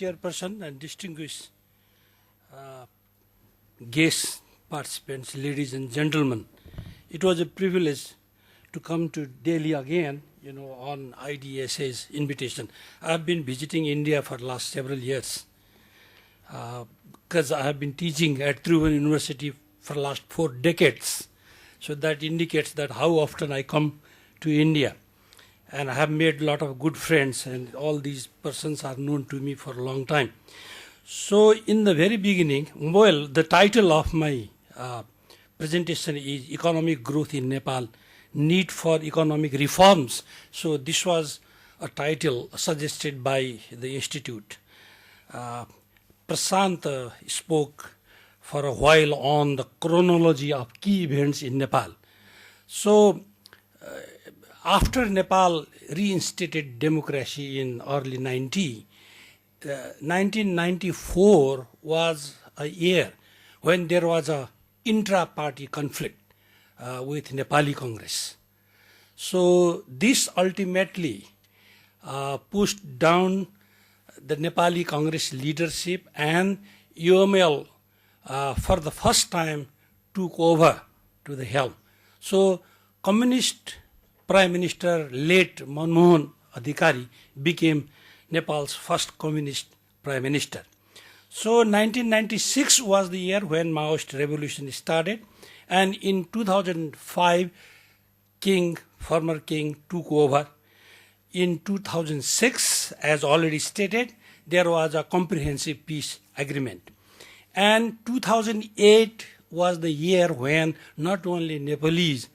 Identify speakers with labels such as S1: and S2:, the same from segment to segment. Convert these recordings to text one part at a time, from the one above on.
S1: Chairperson and distinguished guest participants, ladies and gentlemen. It was a privilege to come to Delhi again, on IDSA's invitation. I've been visiting India for the last several years because I have been teaching at Tribhuvan University for the last 4 decades. So that indicates that how often I come to India. And I have made a lot of good friends, and all these persons are known to me for a long time. So in the very beginning, well, the title of my presentation is Economic Growth in Nepal, Need for Economic Reforms. So this was a title suggested by the Institute. Prashant spoke for a while on the chronology of key events in Nepal. So after Nepal reinstated democracy in early 1994 was a year when there was a intra-party conflict with Nepali Congress. So this ultimately pushed down the Nepali Congress leadership, and UML for the first time took over to the helm. So Communist Prime Minister late Manmohan Adhikari became Nepal's first communist Prime Minister. So 1996 was the year when Maoist revolution started, and in 2005 former king took over. In 2006, as already stated, there was a comprehensive peace agreement. And 2008 was the year when not only Nepal's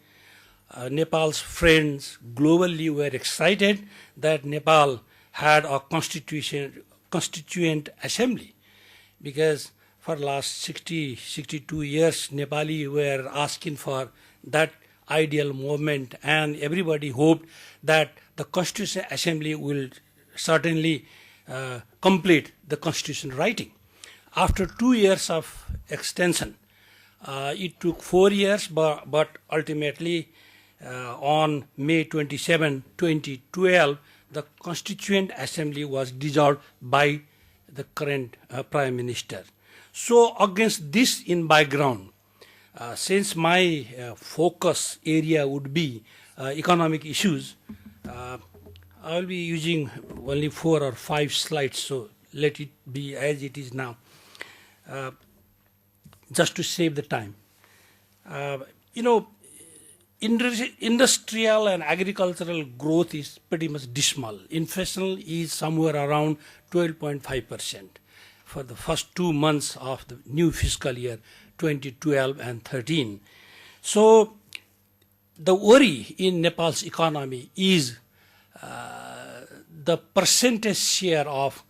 S1: friends globally were excited that Nepal had a constituent assembly, because for the last 62 years, Nepali were asking for that ideal movement, and everybody hoped that the Constitutional Assembly will certainly complete the Constitution writing. After 2 years of extension, it took 4 years, but ultimately on May 27, 2012, the Constituent Assembly was dissolved by the current Prime Minister. So against this in background, since my focus area would be economic issues, I will be using only 4 or 5 slides, so let it be as it is now, just to save the time. Industrial and agricultural growth is pretty much dismal. Inflation is somewhere around 12.5% for the first 2 months of the new fiscal year 2012 and 13. So the worry in Nepal's economy is the percentage share of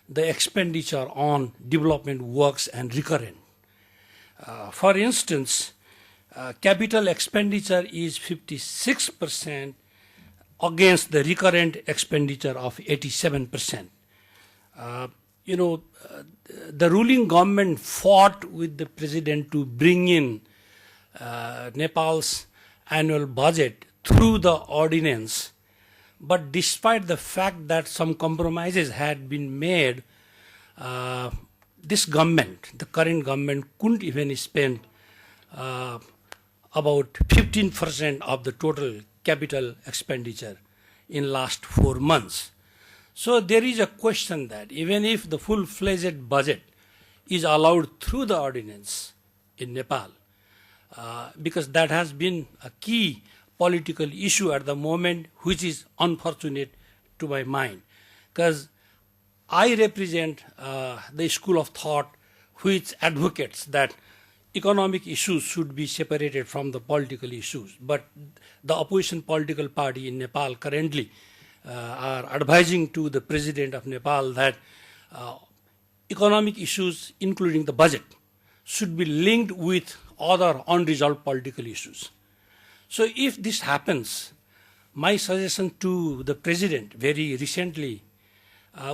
S1: the expenditure on development works and recurrent. For instance, capital expenditure is 56% against the recurrent expenditure of 87%. The ruling government fought with the president to bring in Nepal's annual budget through the ordinance. But despite the fact that some compromises had been made, this government, the current government, couldn't even spend about 15% of the total capital expenditure in last 4 months. So there is a question that even if the full-fledged budget is allowed through the ordinance in Nepal, because that has been a key political issue at the moment, which is unfortunate to my mind, because I represent the school of thought which advocates that economic issues should be separated from the political issues. But the opposition political party in Nepal currently are advising to the president of Nepal that economic issues, including the budget, should be linked with other unresolved political issues. So if this happens, my suggestion to the president, very recently,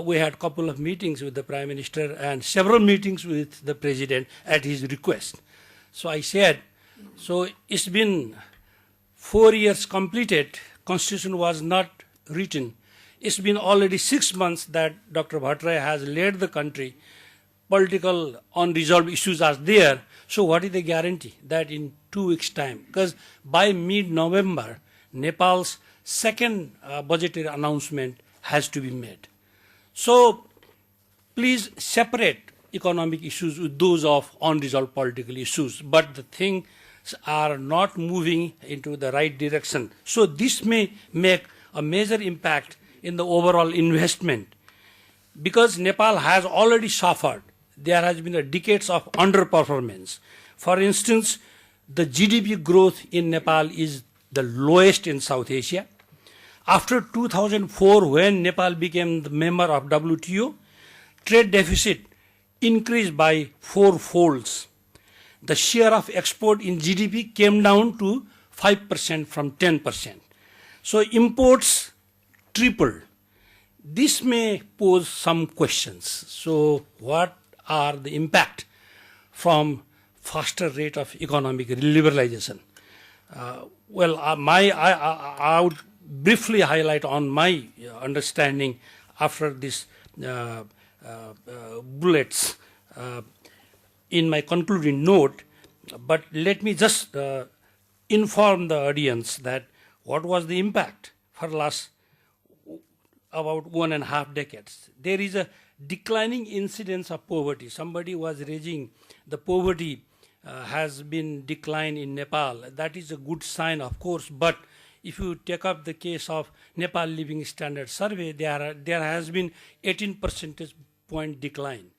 S1: we had a couple of meetings with the Prime Minister and several meetings with the President at his request. So I said, so it's been 4 years completed, Constitution was not written. It's been already 6 months that Dr. Bhattarai has led the country. Political unresolved issues are there. So what is the guarantee that in 2 weeks' time, because by mid-November, Nepal's second budgetary announcement has to be made. So please separate economic issues with those of unresolved political issues, but the things are not moving into the right direction. So this may make a major impact in the overall investment, because Nepal has already suffered. There has been a decades of underperformance. For instance, the GDP growth in Nepal is the lowest in South Asia. After 2004, when Nepal became the member of WTO, trade deficit increased by 4 folds. The share of export in GDP came down to 5% from 10%. So imports tripled. This may pose some questions. So what are the impact from faster rate of economic liberalization? I would briefly highlight on my understanding after this bullets in my concluding note, but let me just inform the audience that what was the impact for last about 1.5 decades. There is a declining incidence of poverty. Somebody was raising the poverty has been declined in Nepal. That is a good sign, of course, but if you take up the case of Nepal Living Standard Survey, there has been 18 percentage point decline.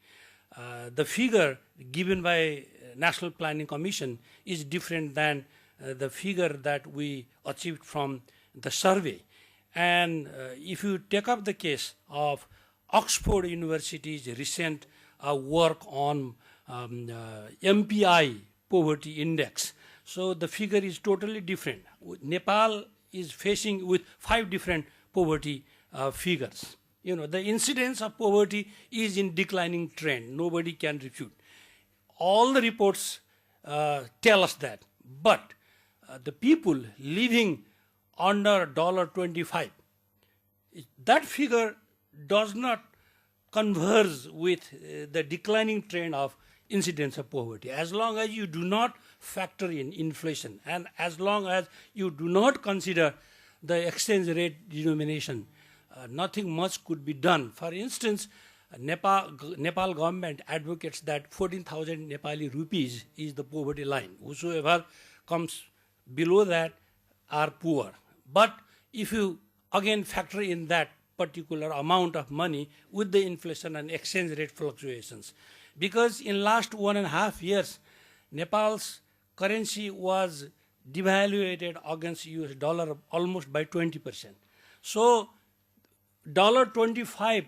S1: The figure given by National Planning Commission is different than the figure that we achieved from the survey. And if you take up the case of Oxford University's recent work on MPI poverty index, so the figure is totally different. Nepal is facing with 5 different poverty figures. You know, the incidence of poverty is in declining trend. Nobody can refute. All the reports tell us that. But the people living under $25, that figure does not converge with the declining trend of incidence of poverty. As long as you do not factor in inflation, and as long as you do not consider the exchange rate denomination, nothing much could be done. For instance, Nepal government advocates that 14,000 Nepali rupees is the poverty line. Whosoever comes below that are poor. But if you again factor in that particular amount of money with the inflation and exchange rate fluctuations, because in last 1.5 years, Nepal's currency was devaluated against US dollar almost by 20%. So $25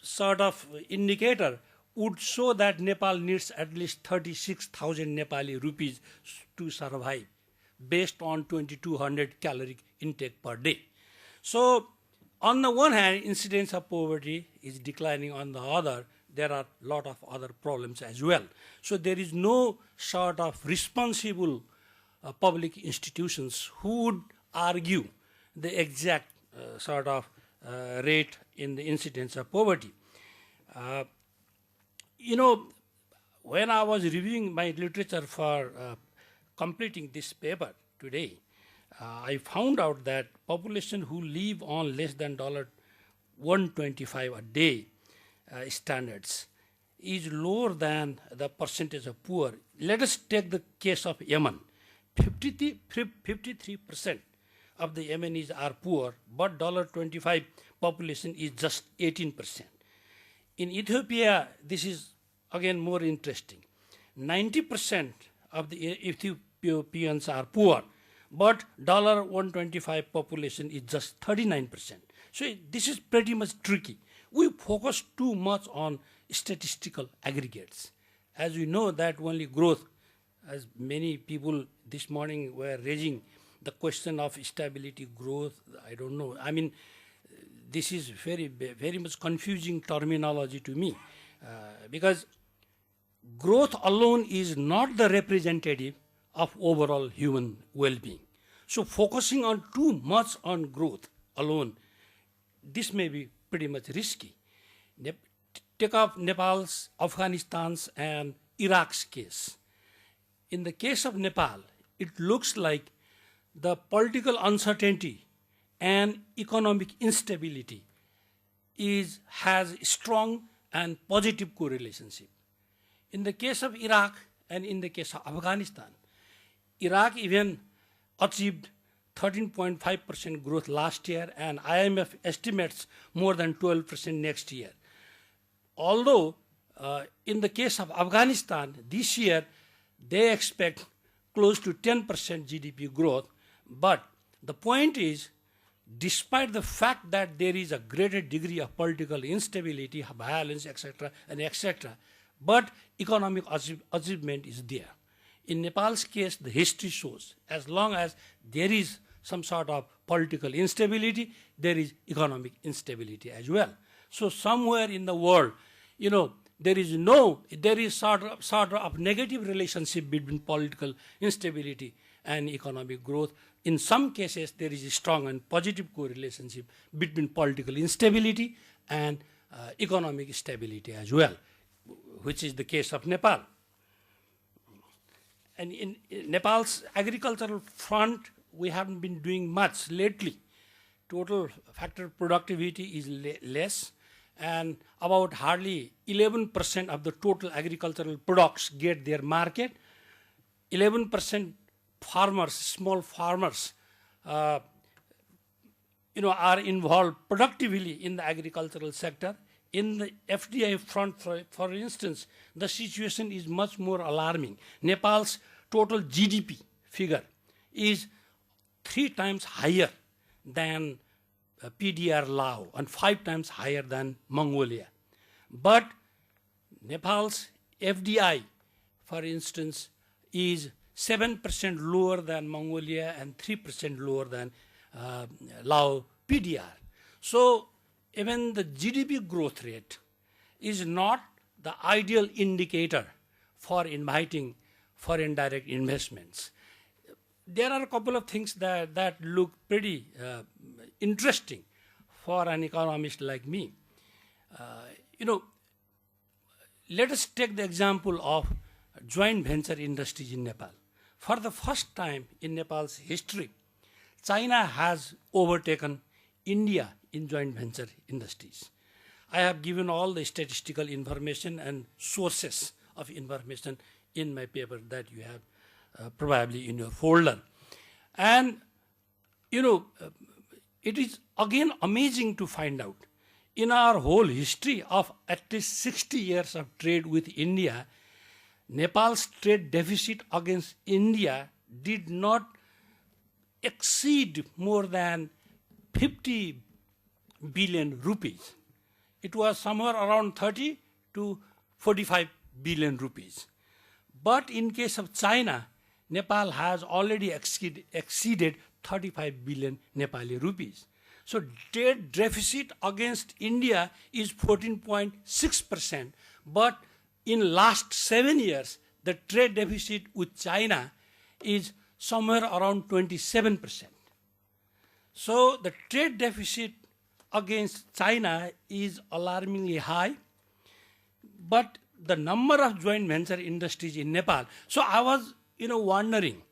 S1: sort of indicator would show that Nepal needs at least 36,000 Nepali rupees to survive based on 2200 caloric intake per day. So on the one hand, incidence of poverty is declining. On the other, there are a lot of other problems as well. So there is no sort of responsible public institutions who would argue the exact sort of rate in the incidence of poverty. When I was reviewing my literature for completing this paper today, I found out that population who live on less than $125 a day standards is lower than the percentage of poor. Let us take the case of Yemen. 53% of the Yemenis are poor, but $25 population is just 18%. In Ethiopia, this is again more interesting. 90% of the Ethiopians are poor, but $125 population is just 39%. So this is pretty much tricky. We focus too much on statistical aggregates. As we know that only growth, as many people this morning were raising the question of stability, growth, I don't know. I mean, this is very, very much confusing terminology to me because growth alone is not the representative of overall human well-being. So focusing on too much on growth alone this may be pretty much risky. Take up Nepal's, Afghanistan's, and Iraq's case. In the case of Nepal, it looks like the political uncertainty and economic instability has strong and positive correlationship. In the case of Iraq and in the case of Afghanistan, Iraq even achieved 13.5% growth last year, and IMF estimates more than 12% next year. Although in the case of Afghanistan, this year they expect close to 10% GDP growth, but the point is, despite the fact that there is a greater degree of political instability, violence, etc., and etc., but economic achievement is there. In Nepal's case, the history shows as long as there is some sort of political instability, there is economic instability as well. So somewhere in the world, there is sort of negative relationship between political instability and economic growth. In some cases, there is a strong and positive correlationship between political instability and economic stability as well, which is the case of Nepal. And in Nepal's agricultural front, we haven't been doing much lately. Total factor productivity is less, and about hardly 11% of the total agricultural products get their market. 11% farmers, small farmers, are involved productively in the agricultural sector. In the FDI front, for instance, the situation is much more alarming. Nepal's total GDP figure is 3 times higher than PDR Laos and 5 times higher than Mongolia. But Nepal's FDI, for instance, is 7% lower than Mongolia and 3% lower than Laos PDR. So even the GDP growth rate is not the ideal indicator for inviting foreign direct investments. There are a couple of things that look pretty interesting for an economist like me. Let us take the example of joint venture industries in Nepal. For the first time in Nepal's history, China has overtaken India in joint venture industries. I have given all the statistical information and sources of information in my paper that you have probably in your folder. And, it is again amazing to find out in our whole history of at least 60 years of trade with India, Nepal's trade deficit against India did not exceed more than 50 billion rupees. It was somewhere around 30 to 45 billion rupees. But in case of China, Nepal has already exceeded 35 billion Nepali rupees. So trade deficit against India is 14.6%, but in last 7 years, the trade deficit with China is somewhere around 27%. So the trade deficit against China is alarmingly high, but the number of joint venture industries in Nepal. So I was, wondering,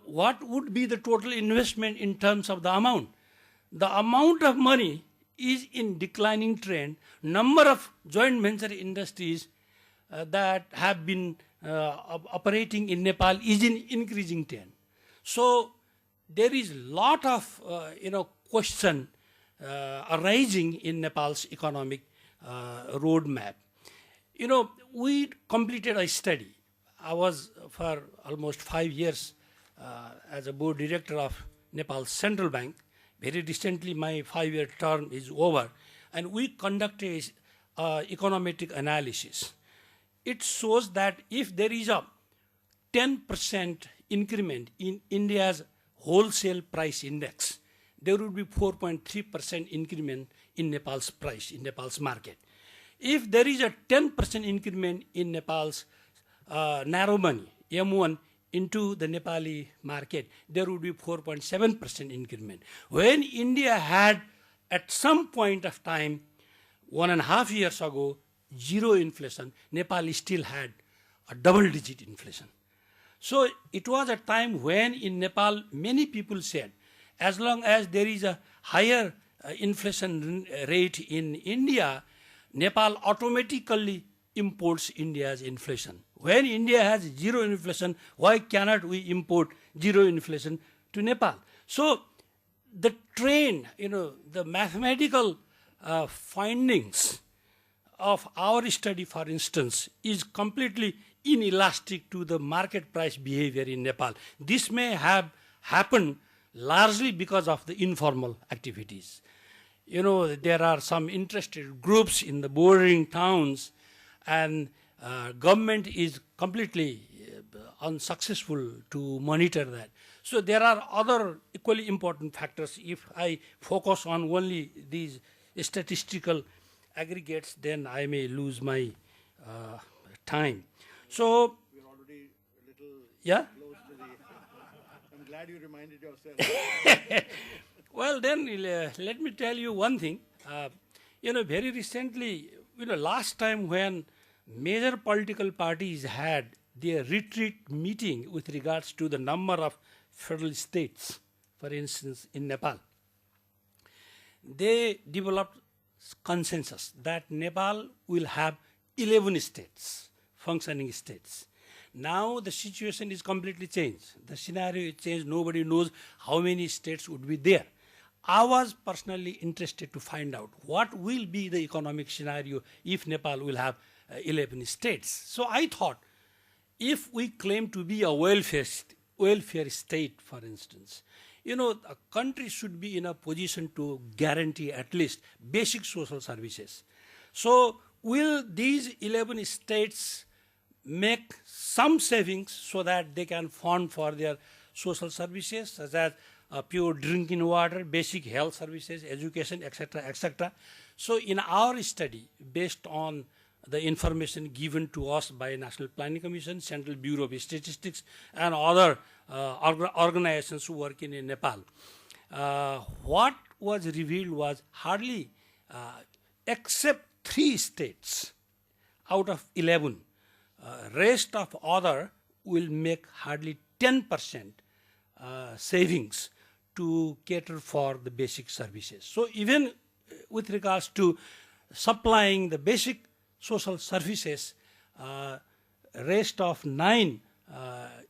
S1: what would be the total investment in terms of the amount? The amount of money is in declining trend. Number of joint venture industries that have been operating in Nepal is in increasing trend. So there is lot of, question arising in Nepal's economic roadmap. We completed a study. I was for almost 5 years as a board director of Nepal's central bank. Very recently, my 5-year term is over, and we conducted econometric analysis. It shows that if there is a 10% increment in India's wholesale price index, there would be 4.3% increment in Nepal's price, in Nepal's market. If there is a 10% increment in Nepal's narrow money, M1 into the Nepali market, there would be 4.7% increment. When India had, at some point of time, 1.5 years ago, zero inflation, Nepal still had a double-digit inflation. So it was a time when in Nepal, many people said, as long as there is a higher inflation rate in India, Nepal automatically imports India's inflation. When India has zero inflation, why cannot we import zero inflation to Nepal? So the trend, the mathematical findings of our study, for instance, is completely inelastic to the market price behavior in Nepal. This may have happened largely because of the informal activities. There are some interested groups in the bordering towns, and government is completely unsuccessful to monitor that. So there are other equally important factors. If I focus on only these statistical aggregates, then I may lose my time. So
S2: we're already a little
S1: close
S2: to the... I'm glad you reminded yourself.
S1: Well, then let me tell you one thing. Very recently, last time when major political parties had their retreat meeting with regards to the number of federal states, for instance, in Nepal, they developed consensus that Nepal will have 11 states, functioning states. Now the situation is completely changed. The scenario is changed. Nobody knows how many states would be there. I was personally interested to find out what will be the economic scenario if Nepal will have 11 states. So I thought, if we claim to be a welfare state, for instance, a country should be in a position to guarantee at least basic social services. So will these 11 states make some savings so that they can fund for their social services, such as pure drinking water, basic health services, education, etc., etc. So in our study, based on the information given to us by National Planning Commission, Central Bureau of Statistics, and other organizations who work in Nepal, what was revealed was hardly, except 3 states out of 11, rest of other will make hardly 10% savings to cater for the basic services. So even with regards to supplying the basic social services, rest of 9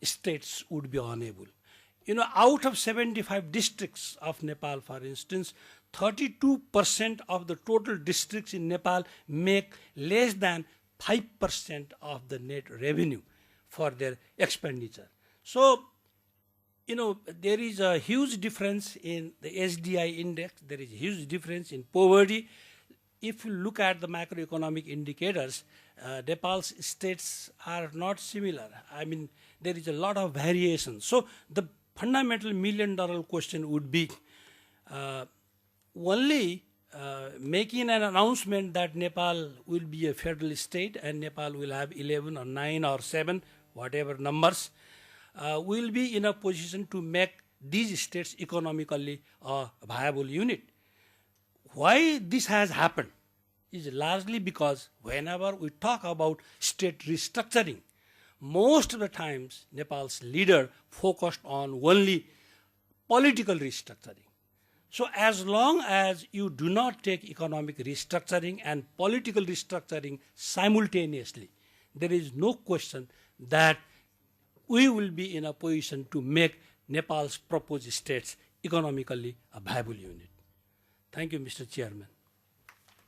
S1: states would be unable. Out of 75 districts of Nepal, for instance, 32% of the total districts in Nepal make less than 5% of the net revenue for their expenditure. So, there is a huge difference in the SDI index. There is a huge difference in poverty. If you look at the macroeconomic indicators, Nepal's states are not similar. I mean, there is a lot of variation. So the fundamental million-dollar question would be only making an announcement that Nepal will be a federal state and Nepal will have 11 or 9 or 7, whatever numbers, will be in a position to make these states economically a viable unit. Why this has happened is largely because whenever we talk about state restructuring, most of the times Nepal's leader focused on only political restructuring. So as long as you do not take economic restructuring and political restructuring simultaneously, there is no question that we will be in a position to make Nepal's proposed states economically a viable unit. Thank you, Mr. Chairman.